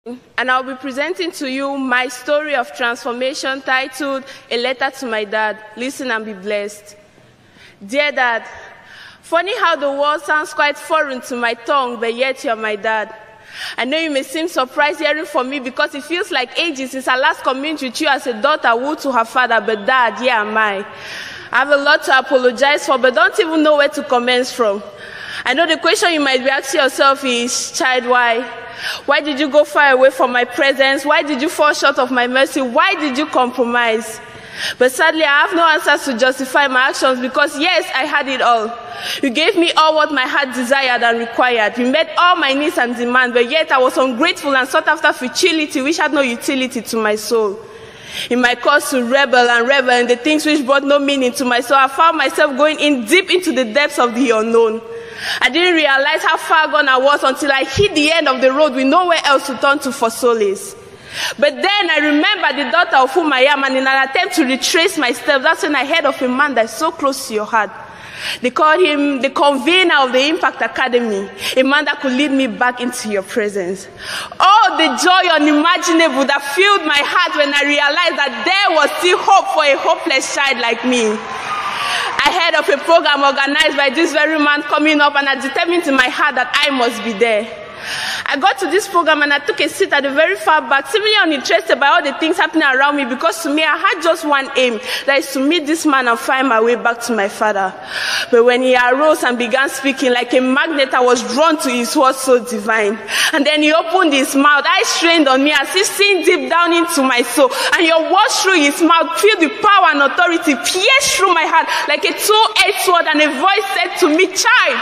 And I'll be presenting to you my story of transformation titled A Letter to My Dad. Listen and be blessed. Dear Dad, funny how the word sounds quite foreign to my tongue, but yet you're my dad. I know you may seem surprised hearing from me because it feels like ages since I last communed with you as a daughter would to her father, but Dad, here am I. I have a lot to apologize for, but don't even know where to commence from. I know the question you might be asking yourself is, child, why? Why did you go far away from my presence? Why did you fall short of my mercy? Why did you compromise? But sadly, I have no answers to justify my actions because, yes, I had it all. You gave me all what my heart desired and required. You met all my needs and demands, but yet I was ungrateful and sought after futility, which had no utility to my soul. In my course to rebel and revel in the things which brought no meaning to my soul, I found myself going in deep into the depths of the unknown. I didn't realize how far gone I was until I hit the end of the road with nowhere else to turn to for solace. But then I remembered the daughter of whom I am, and in an attempt to retrace my steps, that's when I heard of a man that's so close to your heart. They called him the convener of the Impact Academy, a man that could lead me back into your presence. Oh, the joy unimaginable that filled my heart when I realized that there was still hope for a hopeless child like me. I heard of a program organized by this very man coming up, and I determined in my heart that I must be there. I got to this program and I took a seat at the very far back, seemingly uninterested by all the things happening around me, because to me I had just one aim, that is to meet this man and find my way back to my father. But when he arose and began speaking like a magnet, I was drawn to his words so divine. And then he opened his mouth, eyes strained on me as if seeing deep down into my soul. And your words through his mouth filled with power and authority, pierced through my heart like a two-edged sword, and a voice said to me, child,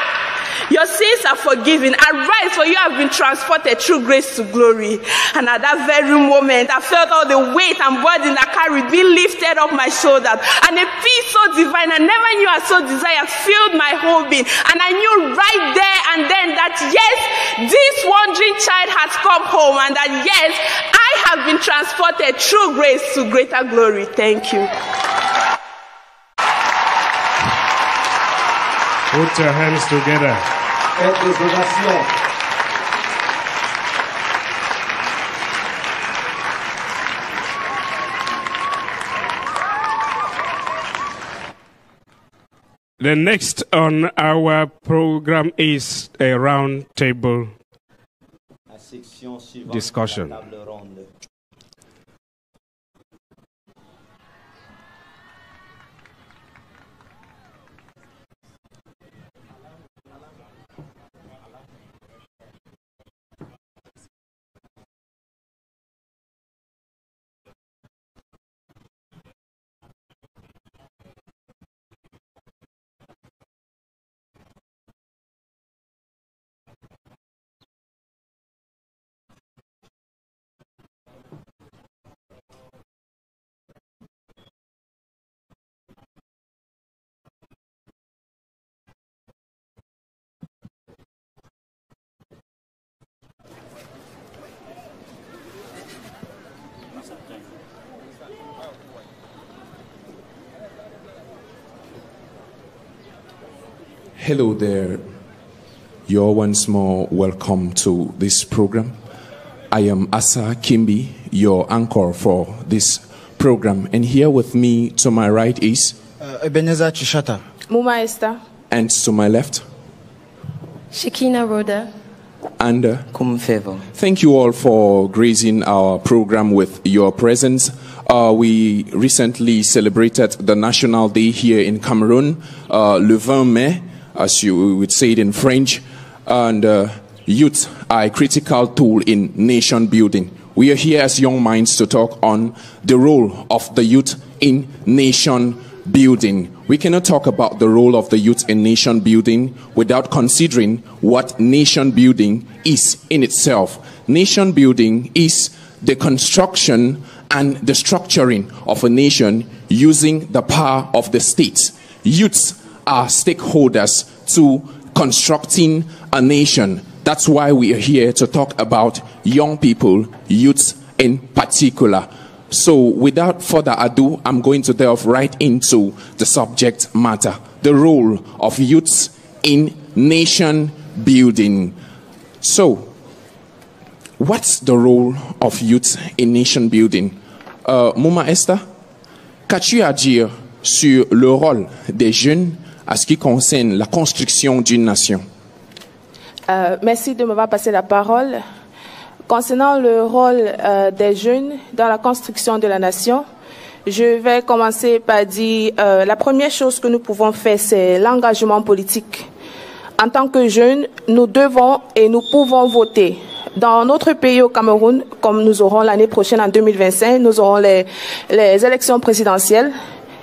your sins are forgiven. Arise, for you have been transported through grace to glory. And at that very moment, I felt all the weight and burden I carried being lifted off my shoulders. And a peace so divine I never knew I so desired filled my whole being. And I knew right there and then that yes, this wandering child has come home, and that yes, I have been transported through grace to greater glory. Thank you. Put your hands together. The next on our program is a round table discussion. Hello there. You're once more welcome to this program. I am Asa Kimbi, your anchor for this program. And here with me to my right is Ebenezer Chishata. Muma Esther. And to my left, Shekina Rhoda. And Kumfevo. Thank you all for gracing our program with your presence. We recently celebrated the National Day here in Cameroon, le 20 mai, as you would say it in French. And youth are a critical tool in nation building. We are here as young minds to talk on the role of the youth in nation building. We cannot talk about the role of the youth in nation building without considering what nation building is in itself. Nation building is the construction and the structuring of a nation using the power of the state. Youths are stakeholders to constructing a nation. That's why we are here to talk about young people, youths in particular. So without further ado, I'm going to delve right into the subject matter, the role of youths in nation building. So what's the role of youth in nation building? Mouma Esther, qu'as-tu à dire sur le rôle des jeunes à ce qui concerne la construction d'une nation? Merci de m'avoir passé la parole. Concernant le rôle des jeunes dans la construction de la nation, je vais commencer par dire la première chose que nous pouvons faire, c'est l'engagement politique. En tant que jeunes, nous devons et nous pouvons voter. Dans notre pays, au Cameroun, comme nous aurons l'année prochaine, en 2025, nous aurons les élections présidentielles.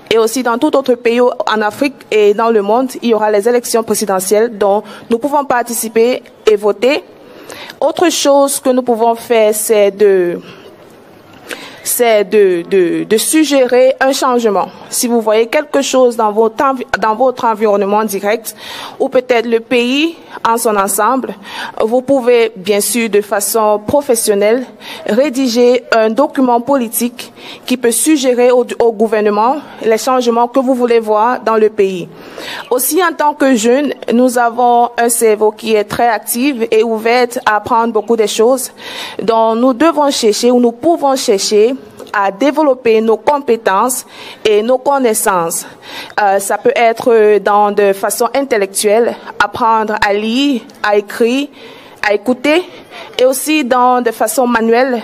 Et aussi dans tout autre pays en Afrique et dans le monde, il y aura les élections présidentielles dont nous pouvons participer et voter. Autre chose que nous pouvons faire, c'est de suggérer un changement. Si vous voyez quelque chose dans votre environnement direct, ou peut-être le pays en son ensemble, vous pouvez bien sûr de façon professionnelle rédiger un document politique qui peut suggérer au gouvernement les changements que vous voulez voir dans le pays. Aussi, en tant que jeunes, nous avons un cerveau qui est très actif et ouvert à apprendre beaucoup de choses, dont nous devons chercher ou nous pouvons chercher à développer nos compétences et nos connaissances. Ça peut être de façon intellectuelle, apprendre à lire, à écrire, à écouter, et aussi de façon manuelle,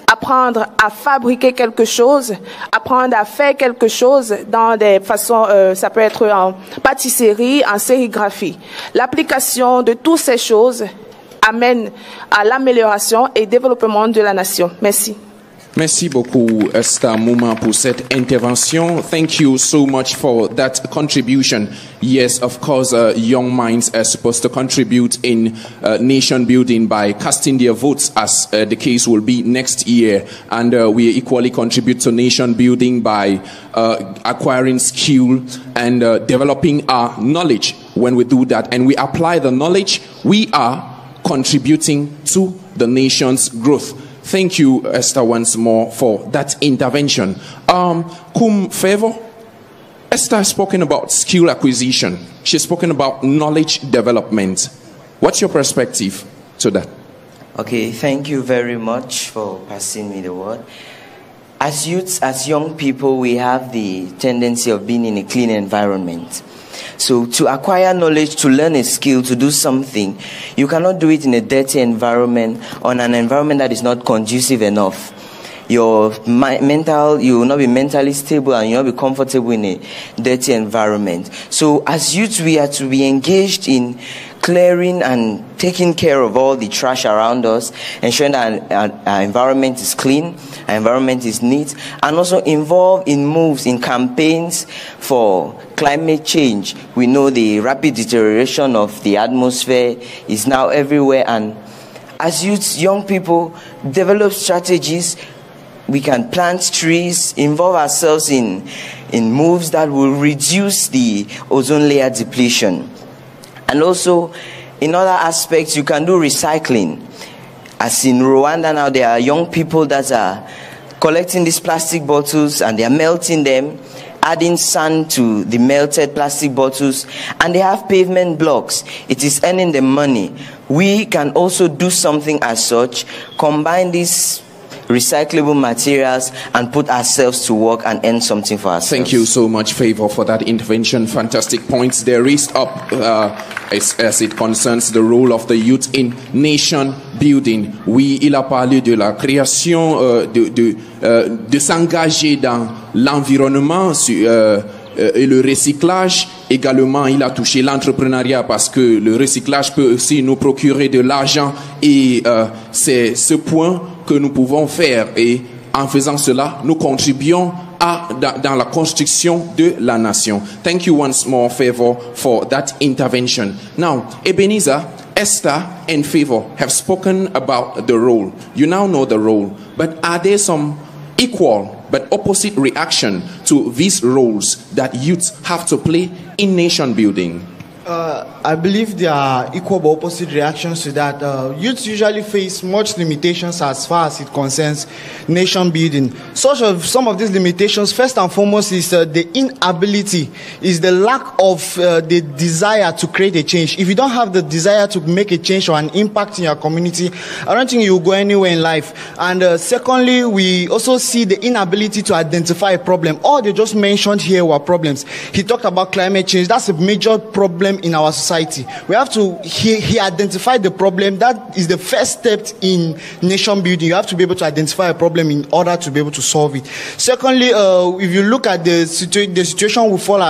apprendre à fabriquer quelque chose, apprendre à faire quelque chose dans des façons, ça peut être en pâtisserie, en sérigraphie. L'application de toutes ces choses amène à l'amélioration et développement de la nation. Merci. Merci beaucoup, Esther Mouma, pour cette intervention. Thank you so much for that contribution. Yes, of course, young minds are supposed to contribute in nation building by casting their votes, as the case will be next year. And we equally contribute to nation building by acquiring skill and developing our knowledge. When we do that and we apply the knowledge, we are contributing to the nation's growth. Thank you, Esther, once more for that intervention. Cum favor, Esther has spoken about skill acquisition. She's spoken about knowledge development. What's your perspective to that? Okay, thank you very much for passing me the word. As youths, as young people, we have the tendency of being in a clean environment. So to acquire knowledge, to learn a skill, to do something, you cannot do it in a dirty environment, on an environment that is not conducive enough. You will not be mentally stable and you will not be comfortable in a dirty environment. So as youths, we are to be engaged in clearing and taking care of all the trash around us, ensuring that our environment is clean, our environment is neat, and also involved in moves, in campaigns for climate change. We know the rapid deterioration of the atmosphere is now everywhere, and as youths, young people, develop strategies. We can plant trees, involve ourselves in moves that will reduce the ozone layer depletion. And also, in other aspects, you can do recycling. As in Rwanda now, there are young people that are collecting these plastic bottles and they are melting them, adding sand to the melted plastic bottles, and they have pavement blocks. It is earning them money. We can also do something as such, combine these recyclable materials and put ourselves to work and earn something for ourselves. Thank you so much, Favor, for that intervention. Fantastic points there raised up as it concerns the role of the youth in nation building. Oui, il a parlé de la création, de s'engager dans l'environnement et le recyclage. Également, il a touché l'entrepreneuriat parce que le recyclage peut aussi nous procurer de l'argent et c'est ce point que nous pouvons faire, et en faisant cela, nous contribuons dans la construction de la nation. Thank you once more, Favor, for that intervention. Now, Ebenezer, Esther, and Favor have spoken about the role. You now know the role, but are there some equal but opposite reaction to these roles that youths have to play in nation building? I believe there are equal but opposite reactions to that. Youth usually face much limitations as far as it concerns nation building. Some of these limitations, first and foremost, is the inability, is the lack of the desire to create a change. If you don't have the desire to make a change or an impact in your community, I don't think you will go anywhere in life. And secondly, we also see the inability to identify a problem. All they just mentioned here were problems. He talked about climate change. That's a major problem in our society. We have to, he identified the problem. That is the first step in nation building. You have to be able to identify a problem in order to be able to solve it. Secondly, if you look at the situation we find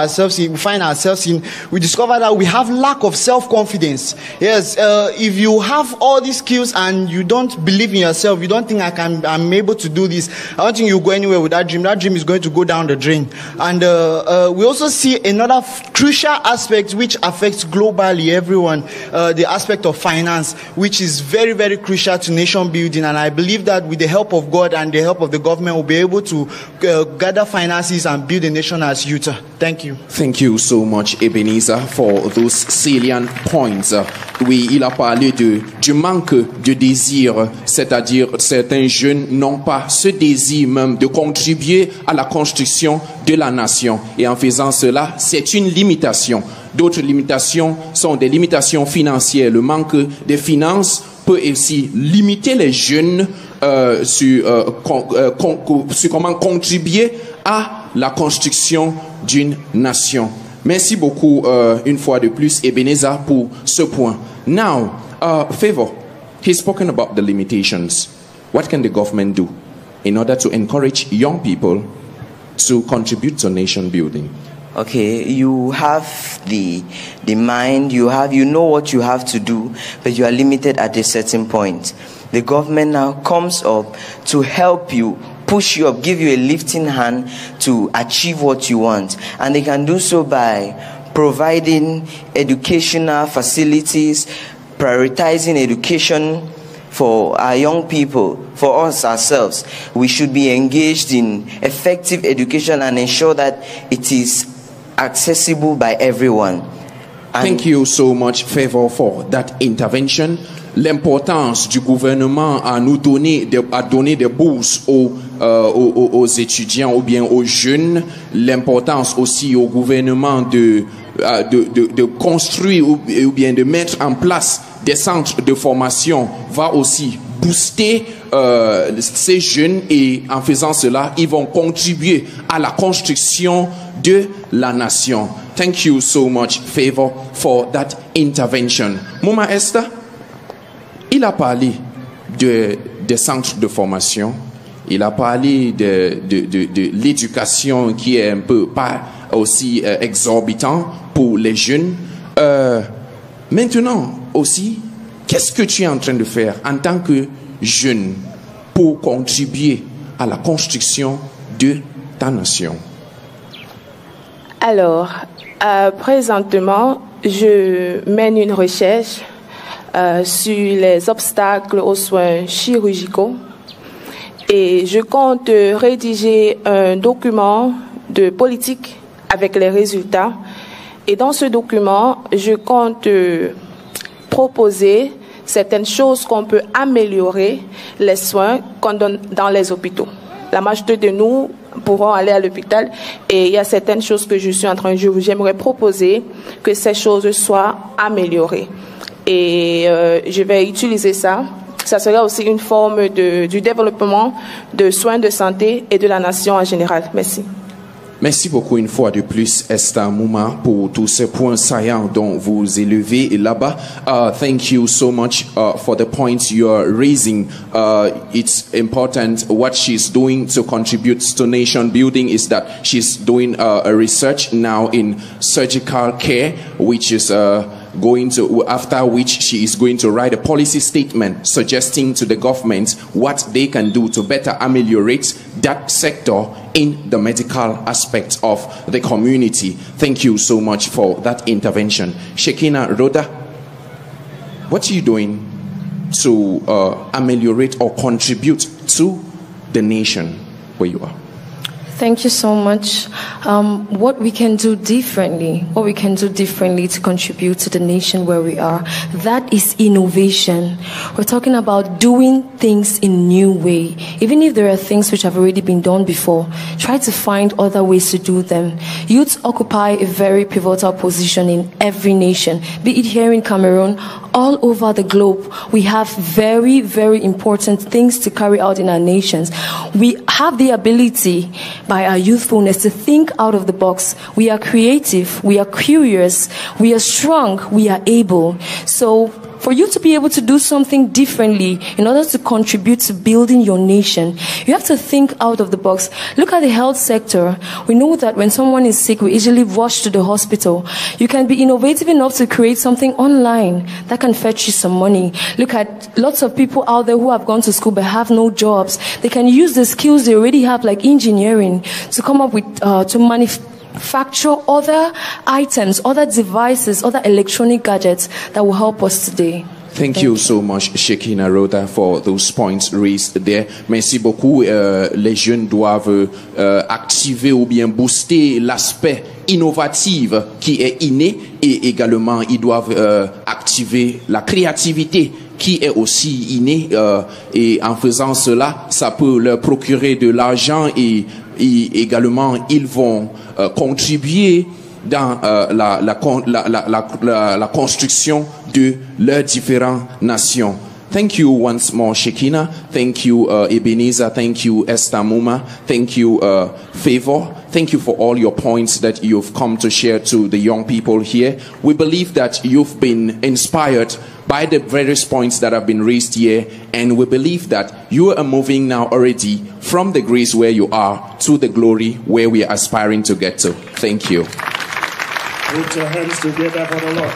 ourselves in, we discover that we have lack of self-confidence. Yes, if you have all these skills and you don't believe in yourself, you don't think I'm able to do this, I don't think you'll go anywhere with that dream. That dream is going to go down the drain. And we also see another crucial aspect which affects globally everyone, the aspect of finance, which is very, very crucial to nation building. And I believe that with the help of God and the help of the government, we'll be able to gather finances and build a nation as youth. Thank you. Thank you so much, Ebenezer, for those salient points. Oui, il a parlé du manque de désir, c'est-à-dire certains jeunes n'ont pas ce désir même de contribuer à la construction de la nation. Et en faisant cela, c'est une limitation. D'autres limitations sont des limitations financières. Le manque de finances peut aussi limiter les jeunes sur comment contribuer à la construction d'une nation. Merci beaucoup une fois de plus, Ebenezer, pour ce point. Now, Favor, he's spoken about the limitations. What can the government do in order to encourage young people to contribute to nation building? Okay, you have the mind, you know what you have to do, but you are limited at a certain point. The government now comes up to help you, push you up, give you a lifting hand to achieve what you want. And they can do so by providing educational facilities, prioritizing education for our young people, for us ourselves. We should be engaged in effective education and ensure that it is accessible by everyone. And thank you so much, Favor, for that intervention. L'importance du gouvernement à nous donner, à donner des bourses aux étudiants ou bien aux jeunes. L'importance aussi au gouvernement de construire ou bien de mettre en place des centres de formation va aussi booster ces jeunes, et en faisant cela, ils vont contribuer à la construction de la nation. Thank you so much, Favor, for that intervention. Mouma Esther, il a parlé des centres de formation, il a parlé de l'éducation qui est un peu pas aussi exorbitant pour les jeunes. Maintenant aussi, qu'est-ce que tu es en train de faire en tant que jeune pour contribuer à la construction de ta nation? Alors, présentement, je mène une recherche sur les obstacles aux soins chirurgicaux et je compte rédiger un document de politique avec les résultats. Et dans ce document, je compte proposer certaines choses qu'on peut améliorer les soins qu'on donne dans les hôpitaux. La majorité de nous pourront aller à l'hôpital et il y a certaines choses que je suis en train de... J'aimerais proposer que ces choses soient améliorées. Et je vais utiliser ça. Ça sera aussi une forme du développement de soins de santé et de la nation en général. Merci. Merci beaucoup une fois de plus, Esther Mouma, pour tous ces points saillants dont vous élevez là-bas. Thank you so much for the points you are raising. It's important. What she's doing to contribute to nation building is that she's doing a research now in surgical care, which is after which she is going to write a policy statement suggesting to the government what they can do to better ameliorate that sector in the medical aspect of the community. Thank you so much for that intervention. Shekina Roda, what are you doing to ameliorate or contribute to the nation where you are? Thank you so much. What we can do differently to contribute to the nation where we are, that is innovation. We're talking about doing things in new way. Even if there are things which have already been done before, try to find other ways to do them. Youths occupy a very pivotal position in every nation, be it here in Cameroon, all over the globe. We have very, very important things to carry out in our nations. We have the ability, by our youthfulness, to think out of the box. We are creative, we are curious, we are strong, we are able. So for you to be able to do something differently in order to contribute to building your nation, you have to think out of the box. Look at the health sector. We know that when someone is sick, we easily rush to the hospital. You can be innovative enough to create something online that can fetch you some money. Look at lots of people out there who have gone to school but have no jobs. They can use the skills they already have, like engineering, to come up with, to manufacture other items, other devices, other electronic gadgets that will help us today. Thank you so much, Shekina Rhoda, for those points raised there. Merci beaucoup. Les jeunes doivent activer ou bien booster l'aspect innovatif qui est inné, et également ils doivent activer la créativité qui est aussi innée, et en faisant cela, ça peut leur procurer de l'argent, et également ils vont contribuer dans la construction de leurs différentes nations. Thank you once more, Shekina. Thank you, Ebenezer. Thank you, Esther Muma. Thank you, Favor. Thank you for all your points that you've come to share to the young people here. We believe that you've been inspired by the various points that have been raised here, and we believe that you are moving now already from the grace where you are to the glory where we are aspiring to get to. Thank you. Put your hands together for the Lord.